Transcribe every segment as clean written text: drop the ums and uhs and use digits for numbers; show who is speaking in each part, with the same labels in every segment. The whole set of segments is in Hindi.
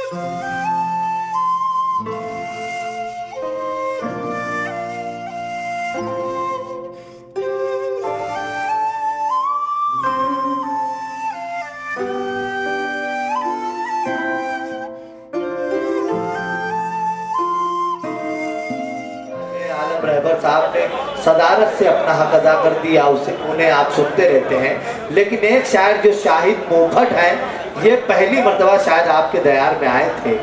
Speaker 1: रहबर साहब ने सदारत से अपना हक अदा कर दिया, उसे उन्हें आप सुनते रहते हैं। लेकिन एक शायर जो शाहिद मुफट है, ये पहली मर्तबा शायद आपके दयार में आए थे,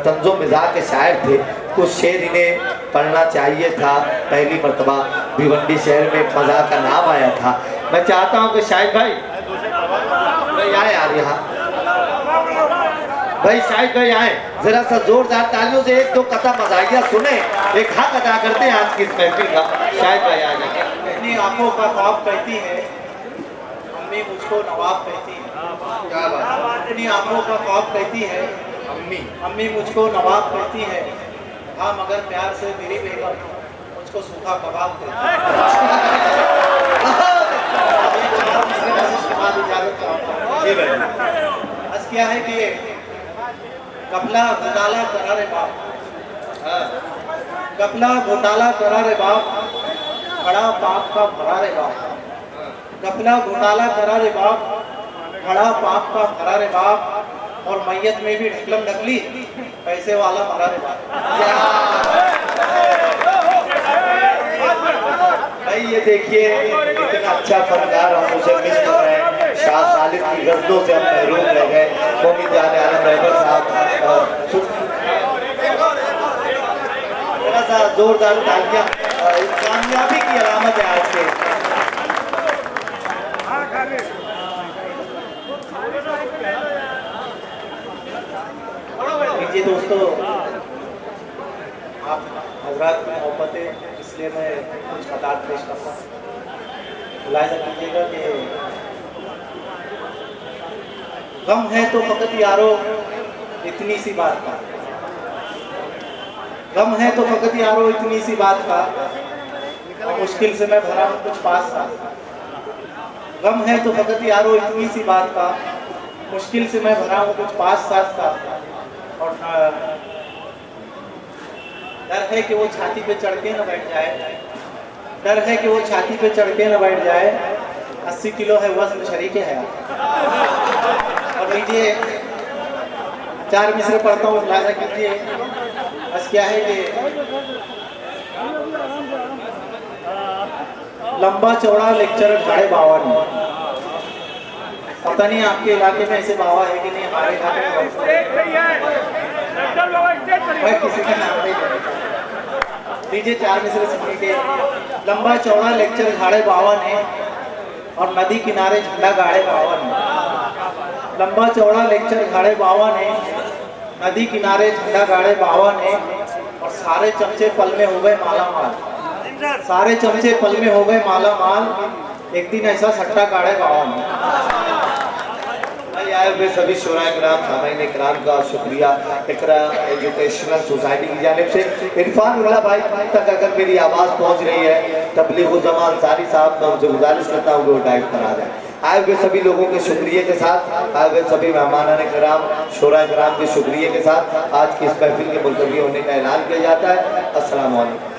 Speaker 1: तंजो मिजाज के शायर थे। कुछ शेर इन्हें पढ़ना चाहिए था। पहली मर्तबा भिवंडी शहर में मजा का नाम आया था। मैं चाहता हूँ कि शाहिद भाई आए यार यहाँ, भाई शाहिद भाई आए, जरा सा जोरदार तालियों से एक दो कथा मजाहिया सुने, एक हक अदा करते हैं आज की इस महफिल का। शाहिद भाई आ जाए।
Speaker 2: अपनी आंखों का ख्वाब कहती है, अम्मी मुझको नवाब कहती है।
Speaker 1: क्या बात।
Speaker 2: अपनी आंखों का ख्वाब कहती है, अम्मी मुझको नवाब कहती है। हाँ मगर प्यार से मेरी बेगम मुझको सूखा कबाब कहती है। बस क्या है कि कपला घोटाला करा रे बाप, कपला घोटाला करा रे बाप, बड़ा पाप का भरा रे बाप। कपला घोटाला करा रे बाप, बड़ा पाप का भरा रे बाप। और मैयत में भी ढकलम ढकली, पैसे वाला मरा रे बाप।
Speaker 1: भाई ये देखिए इतना अच्छा फनकार, हम उसे मिस कर रहे हैं। शाह खालिद की गजलों से हम महरूम रह गए। मोमिन जान आलम रहबर साहब, थोड़ा सा जोरदार तालियां कामयाबी की अलामत है आज के।
Speaker 2: जी दोस्तों, आप हजरात में मोहब्बत है, इसलिए मैं कुछ खताब पेश करता हूँ। मुलाहिजा कीजिएगा कि गम है तो फकत यारो इतनी सी बात का, गम है तो फकत यारो इतनी सी बात का, और मुश्किल से मैं भरा हूँ कुछ 5 साल। गम है तो फकत यारो इतनी सी बात का, मुश्किल से मैं भरा हूँ कुछ 5-7 साल। और डर है कि वो छाती पे चढ़ के न बैठ जाए, डर है कि वो छाती पे चढ़ के न बैठ जाए। 80 किलो है वज़न शरीके है। और लीजिए 4 मिसरे पढ़ता हूँ, मुलाहिजा कीजिए। बस क्या है कि लंबा चौड़ा लेक्चर 52। पता नहीं आपके इलाके में ऐसे बाबा है कि नहीं, हमारे इलाके में मैं किसी का नाम नहीं जानता। लीजिए 4 मिसरे सुनिए के। लंबा चौड़ा लेक्चर 52 है, और नदी किनारे झंडा गाड़े 52 है। लंबा चौड़ा लेक्चर 52 है, नदी किनारे झंडा गाड़े 52 है। और सारे चमचे पल में हो गए माला माल, सारे चमचे पल में हो गए माला माल। एक दिन ऐसा सट्टा गाड़े 52।
Speaker 1: आए हुए सभी शोराए किराम, सामाईन किराम का शुक्रिया इकरा एजुकेशनल सोसाइटी की जानिब से। इरफान उल्लाह भाई तक अगर मेरी आवाज़ पहुंच रही है, तबलीग जमा अंसारी साहब, मैं उनसे गुजारिश करता हूँ वो डाइव करा दें। आए हुए सभी लोगों के शुक्रिया के साथ, आए हुए सभी मेहमानान किराम, शोराए किराम के शुक्रिया के साथ आज की इस महफिल के मुलतवी होने का ऐलान किया जाता है। अस्सलाम वालेकुम।